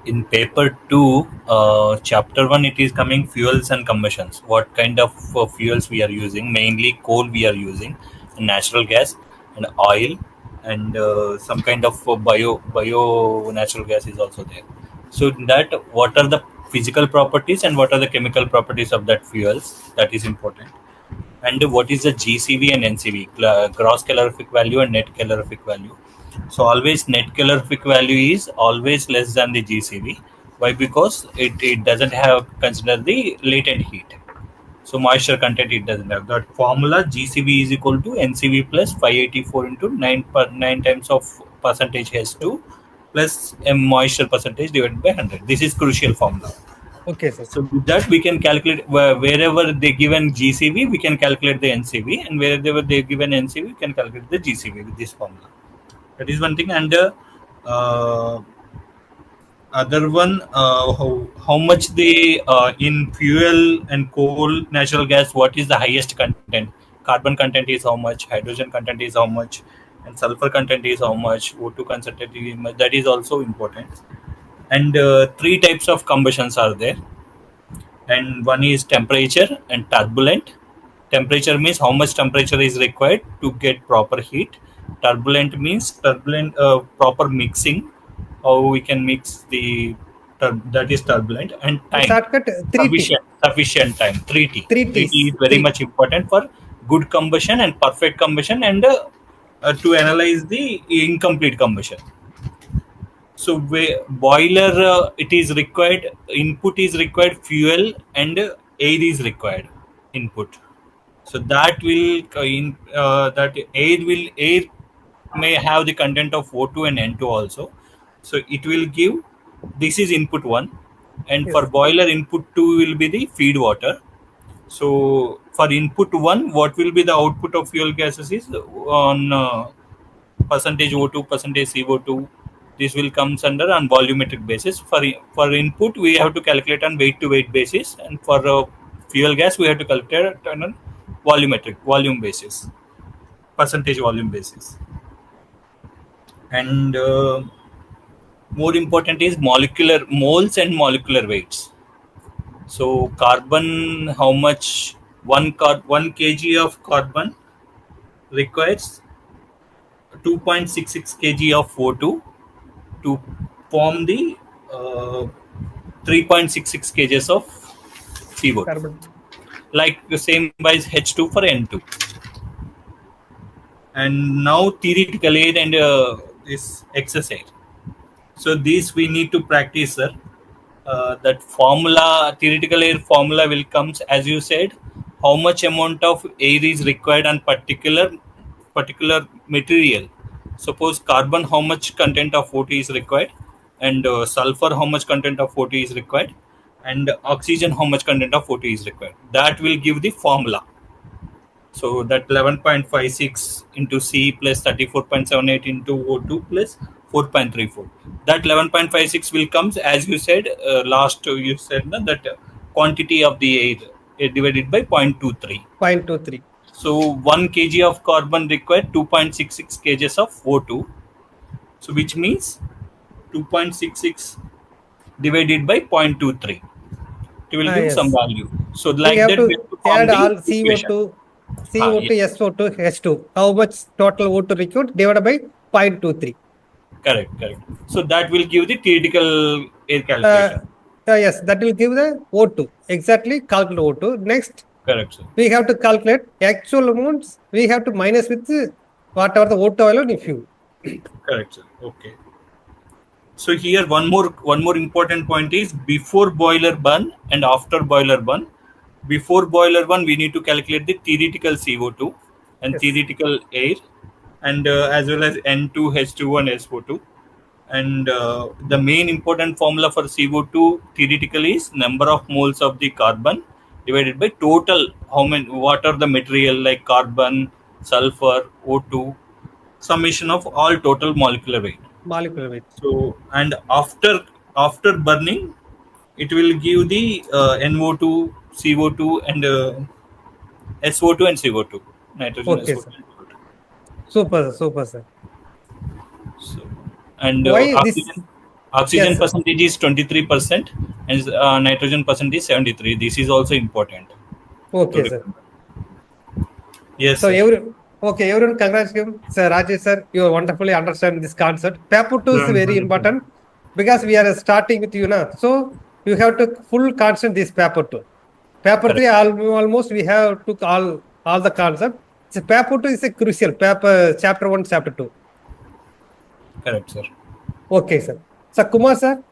In paper 2, chapter 1, it is coming fuels and combustions. What kind of fuels we are using? Mainly coal we are using, natural gas and oil, and some kind of bio natural gas is also there. So in that, what are the physical properties and what are the chemical properties of that fuels? That is important. And what is the GCV and NCV, gross calorific value and net calorific value? So always net calorific value is always less than the GCV. Why? Because it doesn't have consider the latent heat. So moisture content it doesn't have. That formula GCV is equal to NCV plus 584 into 9 times of percentage H2 plus moisture percentage divided by 100. This is crucial formula. Okay, sir. So with that we can calculate wherever they given GCV, we can calculate the NCV, and wherever they given NCV, we can calculate the GCV with this formula. That is one thing. And other one, how much the in fuel and coal, natural gas, what is the highest content? Carbon content is how much, hydrogen content is how much, and sulfur content is how much, O2 content is how much. That is also important. And three types of combustions are there, and one is temperature and turbulent. Temperature means how much temperature is required to get proper heat. Turbulent means proper mixing, how we can mix the that is turbulent. And time, Shortcut 3T. Sufficient time, 3T. 3T 3T is very much important for good combustion and perfect combustion, and to analyze the incomplete combustion. So boiler, it is required, input is required, fuel and air is required input. So that will air may have the content of O2 and N2 also. So it will give, this is input 1, and Yes. for boiler input 2 will be the feed water. So for input 1, what will be the output of fuel gases is on percentage O2, percentage CO2. This will comes under on volumetric basis. For input, we have to calculate on weight to weight basis, and for fuel gas, we have to calculate on a volume basis, percentage volume basis. And more important is molecular moles and molecular weights. So carbon, how much 1 kg of carbon requires 2.66 kg of O2 to form the 3.66 kgs of CO2. Carbon. Like the same by H2 for N2. And now theoretical air and this excess air. So this we need to practice, sir. That formula, theoretical air formula will comes, as you said, how much amount of air is required on particular material. Suppose carbon, how much content of O2 is required, and sulfur, how much content of O2 is required, and oxygen, how much content of O2 is required. That will give the formula. So that 11.56 into C plus 34.78 into O2 plus 4.34. That 11.56 will comes, as you said, last you said that quantity of the air divided by 0.23. 0.23. So 1 kg of carbon required 2.66 kgs of O2. So which means 2.66 divided by 0.23. It will give Yes. some value. So We like have that, to we have to form add the all equation. CO2, Yes. SO2, H2. How much total O2 required divided by 0.23. Correct. So that will give the theoretical air calculation. Yes, that will give the O2. Exactly, calculate O2. Next, Correct, sir. we have to calculate actual amounts. We have to minus with whatever the O2 value in fuel. Correct, sir. Okay. So here one more important point is before boiler burn and after boiler burn. Before boiler burn, we need to calculate the theoretical CO2 and Yes. theoretical air, and as well as N2, H2, and SO2. And the main important formula for CO2 theoretically is number of moles of the carbon divided by total, what are the material like carbon, sulfur, O2, summation of all total molecular weight. Molecular weight. So and after burning, it will give the NO2, CO2, and SO2 and CO2, nitrogen, Okay, SO2, sir. and CO2. Super, sir. So, and Why this? oxygen. Oxygen Yes. percentage is 23% and nitrogen percentage is 73. This is also important to Okay, sir. remember. Yes, So sir. everyone congratulate him. Sir Rajesh sir, you wonderfully understand this concept. Paper 2 is very important because we are starting with you now. So you have to full concept this paper 2. Paper Correct. 3 almost we have took all the concept. So paper 2 is a crucial paper chapter 1, chapter 2. Correct, sir. Okay, sir. So Kumar sir,